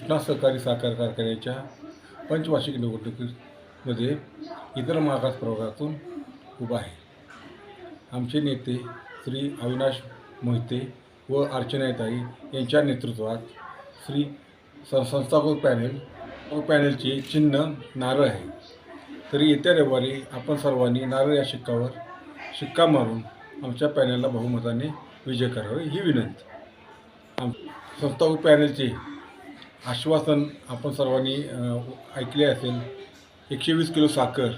कृष्णा सहकारी साखर कारखान्याच्या पंचवार्षिक निवडणुकीमध्ये इतर मागास प्रवर्गातून उभा आहे। आमचे नेते श्री अविनाश मोहिते व अर्चनाताई यांच्या नेतृत्वात श्री संस्थापक पॅनलचे चिन्ह नारळ आहे। तरी येत्या रविवारी आपण सर्वांनी नारळ या शिक्का मारून आमच्या पॅनलला बहुमताने विजय करावे ही विनंती। संस्थापक पॅनलचे आश्वासन आपण सर्वांनी ऐकले असेल। 120 किलो साखर,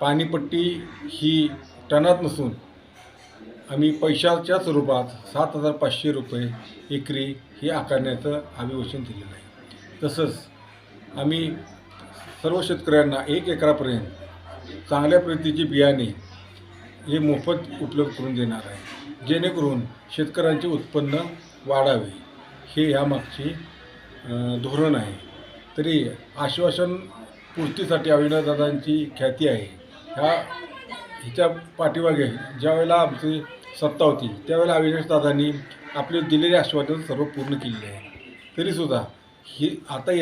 पाणीपट्टी ही टनात नसून आम्ही पैशाच्या स्वरूपात 7,500 रुपये एकरी हे आकारण्याचं आश्वासन दिलेलं आहे। तसंच आम्ही सर्व शेतकऱ्यांना 1 एकरापर्यंत चांगल्या प्रतीचे बियाणे हे मोफत उपलब्ध करून देणार आहे, जेणेकरून शेतकऱ्यांचे उत्पन्न वाढावे हे यामागचे धोरण आहे। तरी आश्वासन पूर्तीसाठी अविनाशदादांची ख्याती आहे। हिच्या पाठीमागे ज्यावेळेला आमची सत्ता होती त्यावेळेला अविनाशदादांनी आपले दिलेले आश्वासन सर्व पूर्ण केलेले आहे। तरीसुद्धा ही आता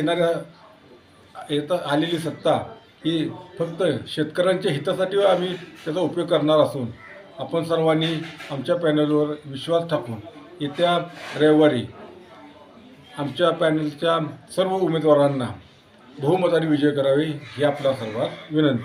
आलेली सत्ता ही फक्त शेतकऱ्यांच्या हितासाठी आम्ही त्याचा उपयोग करणार असून आपण सर्वांनी आमच्या पॅनलवर विश्वास टाकून येत्या रविवारी आमच्या पॅनलच्या सर्व उमेदवारांना बहुमताने विजय करावे ही आपल्या सर्वात विनंती।